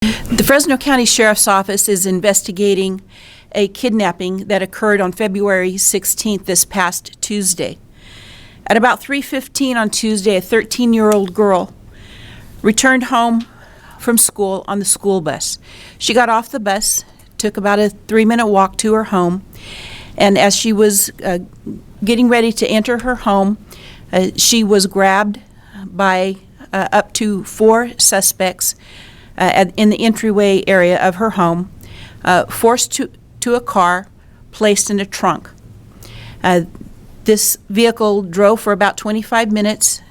The Fresno County Sheriff's Office is investigating a kidnapping that occurred on February 16th, this past Tuesday. At about 3:15 on Tuesday, a 13-year-old girl returned home from school on the school bus. She got off the bus, took about a 3-minute walk to her home, and as she was getting ready to enter her home, she was grabbed by up to 4 suspects in the entryway area of her home, forced to a car, placed in a trunk. This vehicle drove for about 25 minutes,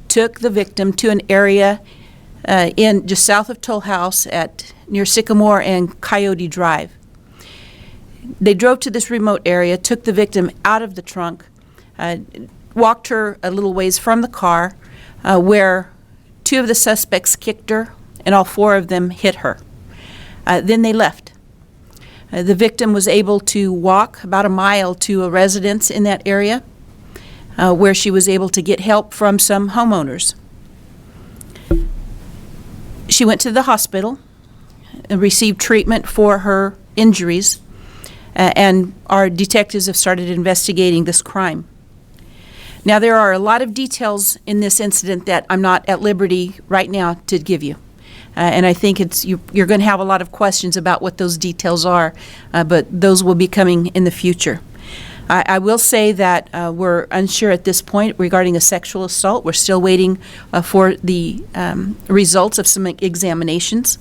took the victim to an area in just south of Tollhouse near Sycamore and Coyote Drive. They drove to this remote area, took the victim out of the trunk, walked her a little ways from the car, where 2 of the suspects kicked her, and all 4 of them hit her. Then they left. The victim was able to walk about a mile to a residence in that area, where she was able to get help from some homeowners. She went to the hospital and received treatment for her injuries, and our detectives have started investigating this crime. Now, there are a lot of details in this incident that I'm not at liberty right now to give you. And I think you're going to have a lot of questions about what those details are, but those will be coming in the future. I will say that we're unsure at this point regarding a sexual assault. We're still waiting for the results of some examinations.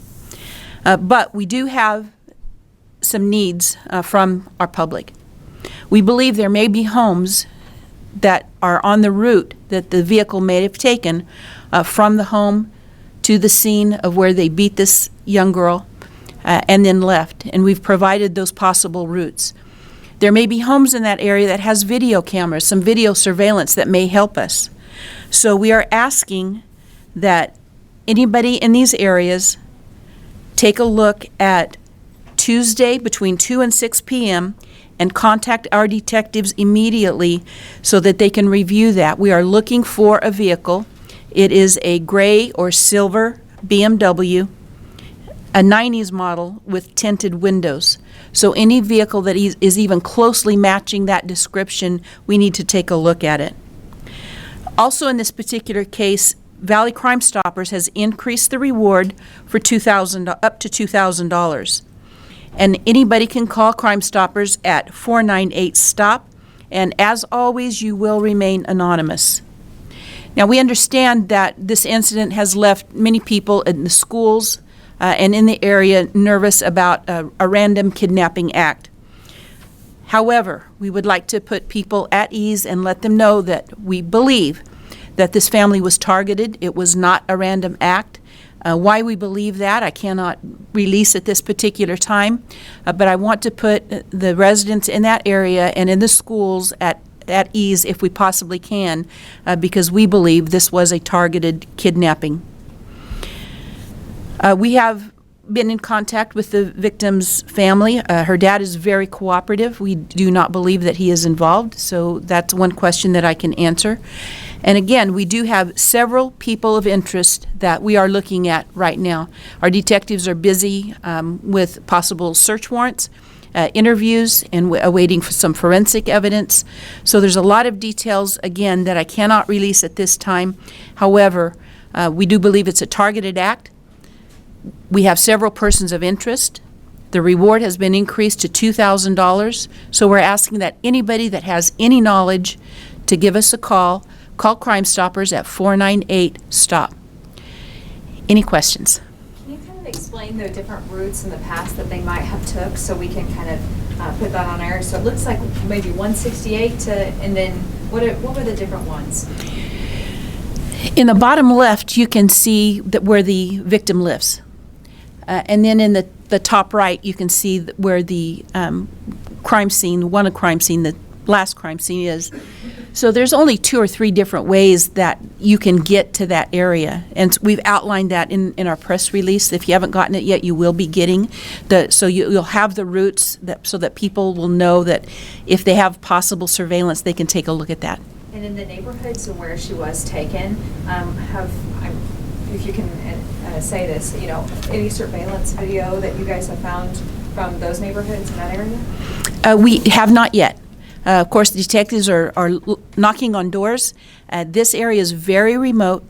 But we do have some needs from our public. We believe there may be homes that are on the route that the vehicle may have taken from the home to the scene of where they beat this young girl and then left. And we've provided those possible routes. There may be homes in that area that has video cameras, some video surveillance that may help us. So we are asking that anybody in these areas take a look at Tuesday between 2 and 6 p.m. and contact our detectives immediately so that they can review that. We are looking for a vehicle. It is a gray or silver BMW, a 90s model with tinted windows. So any vehicle that is even closely matching that description, we need to take a look at it. Also in this particular case, Valley Crime Stoppers has increased the reward for up to $2,000. And anybody can call Crime Stoppers at 498-STOP. And as always, you will remain anonymous. Now, we understand that this incident has left many people in the schools and in the area nervous about a random kidnapping act. However, we would like to put people at ease and let them know that we believe that this family was targeted. It was not a random act. Why we believe that, I cannot release at this particular time, but I want to put the residents in that area and in the schools at ease if we possibly can, because we believe this was a targeted kidnapping. We have been in contact with the victim's family. Her dad is very cooperative. We do not believe that he is involved, so that's one question that I can answer. And again, we do have several people of interest that we are looking at right now. Our detectives are busy with possible search warrants, interviews, and awaiting for some forensic evidence. So there's a lot of details, again, that I cannot release at this time. However, we do believe it's a targeted act. We have several persons of interest. The reward has been increased to $2,000. So we're asking that anybody that has any knowledge to give us a call. Call Crime Stoppers at 498-STOP. Any questions? Can you kind of explain the different routes in the past that they might have took so we can kind of put that on air? So it looks like maybe 168 and then what were the different ones? In the bottom left, you can see where the victim lives. And then in the top right, you can see where the crime scene, the last crime scene is. So there's only 2 or 3 different ways that you can get to that area. And we've outlined that in our press release. If you haven't gotten it yet, you will be getting so you'll have the routes so that people will know that if they have possible surveillance, they can take a look at that. And in the neighborhoods where she was taken, if you can say this, you know, any surveillance video that you guys have found from those neighborhoods in that area? We have not yet. Of course, the detectives are knocking on doors. This area is very remote,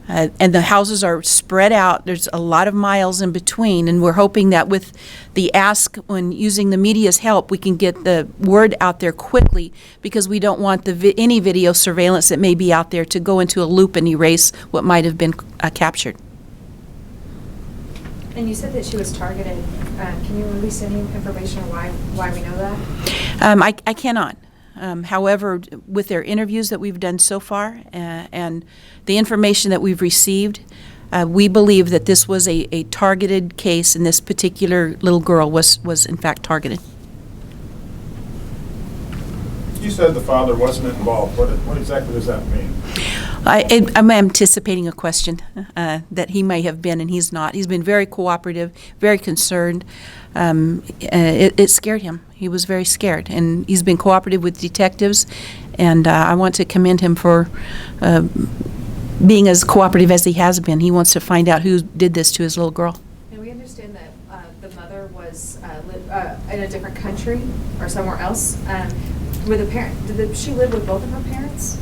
and the houses are spread out. There's a lot of miles in between, and we're hoping that with the ask, when using the media's help, we can get the word out there quickly, because we don't want any video surveillance that may be out there to go into a loop and erase what might have been captured. And you said that she was targeted. Can you release any information on why we know that? I cannot. However, with their interviews that we've done so far and the information that we've received, we believe that this was a targeted case, and this particular little girl was in fact targeted. You said the father wasn't involved. What exactly does that mean? I'm anticipating a question that he may have been, and he's not. He's been very cooperative, very concerned. It scared him. He was very scared, and he's been cooperative with detectives, and I want to commend him for being as cooperative as he has been. He wants to find out who did this to his little girl. And we understand that the mother was in a different country or somewhere else. With a parent, did she live with both of her parents?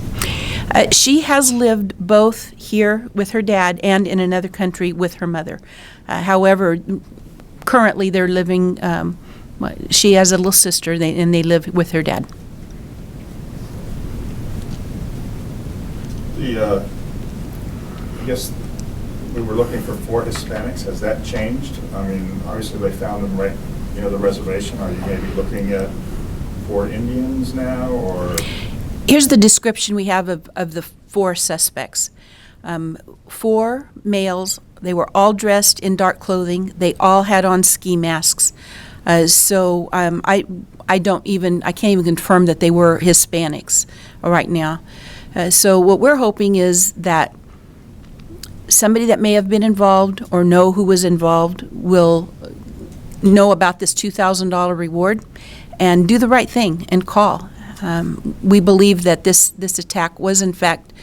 She has lived both here with her dad and in another country with her mother. However, currently they're living, she has a little sister, and they live with her dad. I guess we were looking for 4 Hispanics. Has that changed? I mean, obviously they found them right, the reservation. Are you maybe looking at 4 Indians now, or? Here's the description we have of the 4 suspects. 4 males. They were all dressed in dark clothing. They all had on ski masks. So I can't even confirm that they were Hispanics right now. So what we're hoping is that somebody that may have been involved or know who was involved will know about this $2,000 reward and do the right thing and call. We believe that this attack was in fact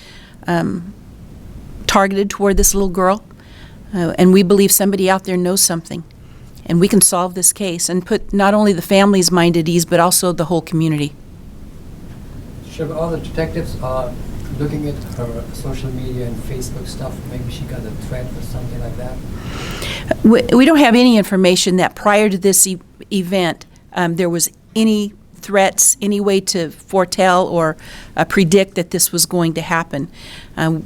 targeted toward this little girl, and we believe somebody out there knows something, and we can solve this case and put not only the family's mind at ease, but also the whole community. Should all the detectives are looking at her social media and Facebook stuff? Maybe she got a threat or something like that? We don't have any information that prior to this event there was any threats, any way to foretell or predict that this was going to happen.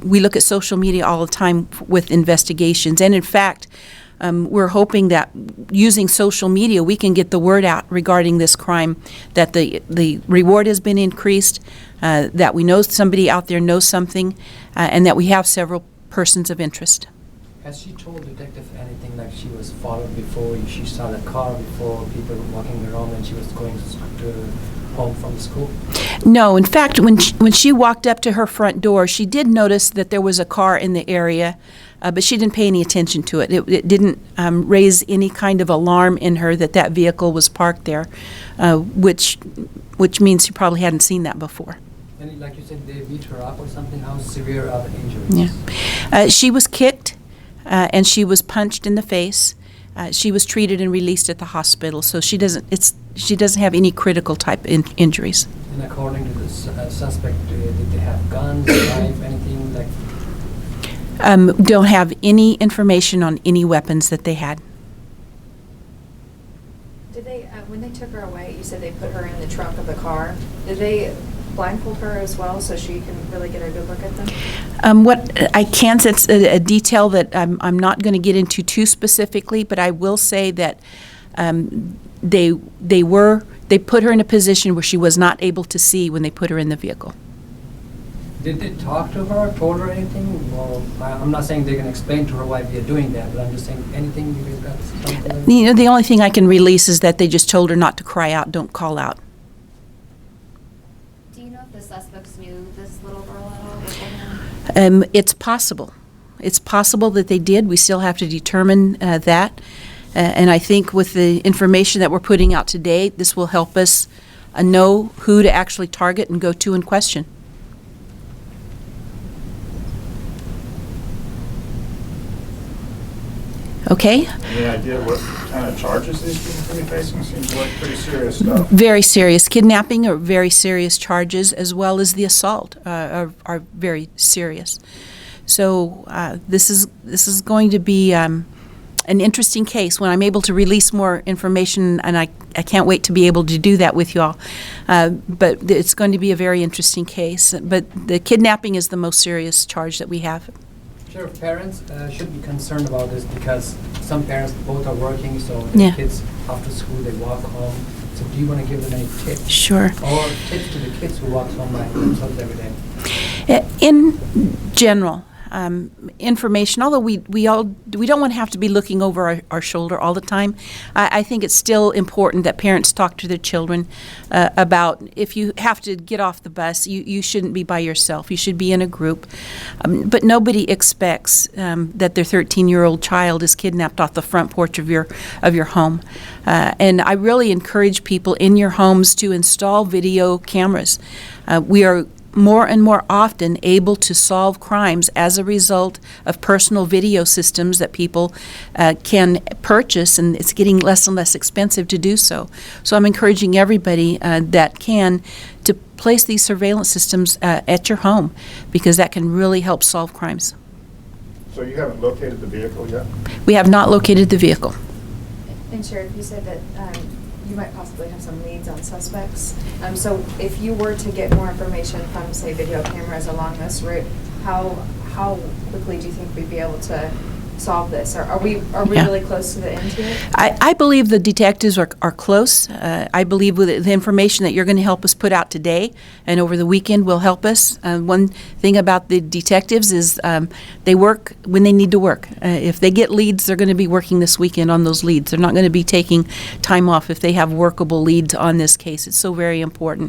We look at social media all the time with investigations, and in fact, we're hoping that using social media we can get the word out regarding this crime, that the reward has been increased, that we know somebody out there knows something, and that we have several persons of interest. Has she told detective anything, like she was followed before, she saw the car before, people walking around when she was going to home from school? No. In fact, when she walked up to her front door, she did notice that there was a car in the area, but she didn't pay any attention to it. It didn't raise any kind of alarm in her that vehicle was parked there, which means she probably hadn't seen that before. And like you said, they beat her up or something? How severe are the injuries? Yeah. She was kicked. And she was punched in the face. She was treated and released at the hospital, so she doesn't have any critical type injuries. And according to the suspect, did they have guns, knife, anything like? Don't have any information on any weapons that they had. Did they, when they took her away, you said they put her in the trunk of the car. Did they blindfold her as well so she can really get a good look at them? What I can say, it's a detail that I'm not going to get into too specifically, but I will say that they put her in a position where she was not able to see when they put her in the vehicle. Did they talk to her, told her anything? Well, I'm not saying they're going to explain to her why they're doing that, but I'm just saying anything you guys got something? The only thing I can release is that they just told her not to cry out, don't call out. Do you know if the suspects knew this little girl at all? It's possible. It's possible that they did. We still have to determine that. And I think with the information that we're putting out today, this will help us know who to actually target and go to and question. Okay? Any idea what kind of charges these people could be facing? Seems like pretty serious stuff. Very serious. Kidnapping are very serious charges, as well as the assault are very serious. So this is going to be an interesting case when I'm able to release more information, and I can't wait to be able to do that with you all. But it's going to be a very interesting case. But the kidnapping is the most serious charge that we have. Sheriff, parents should be concerned about this because some parents both are working, so their Yeah. kids after school they walk home. So do you want to give them any tips? Sure. Or tips to the kids who walk home by themselves every day? In general, information, although we don't want to have to be looking over our shoulder all the time, I think it's still important that parents talk to their children about if you have to get off the bus, you shouldn't be by yourself. You should be in a group. But nobody expects that their 13-year-old child is kidnapped off the front porch of your home. And I really encourage people in your homes to install video cameras. We are more and more often able to solve crimes as a result of personal video systems that people can purchase, and it's getting less and less expensive to do so. So I'm encouraging everybody that can to place these surveillance systems at your home, because that can really help solve crimes. So you haven't located the vehicle yet? We have not located the vehicle. And Sheriff, you said that you might possibly have some leads on suspects. So if you were to get more information from, say, video cameras along this route, how quickly do you think we'd be able to solve this? Or are we Yeah. really close to the end to it? I believe the detectives are close. I believe with the information that you're going to help us put out today and over the weekend will help us. One thing about the detectives is they work when they need to work. If they get leads, they're going to be working this weekend on those leads. They're not going to be taking time off if they have workable leads on this case. It's so very important.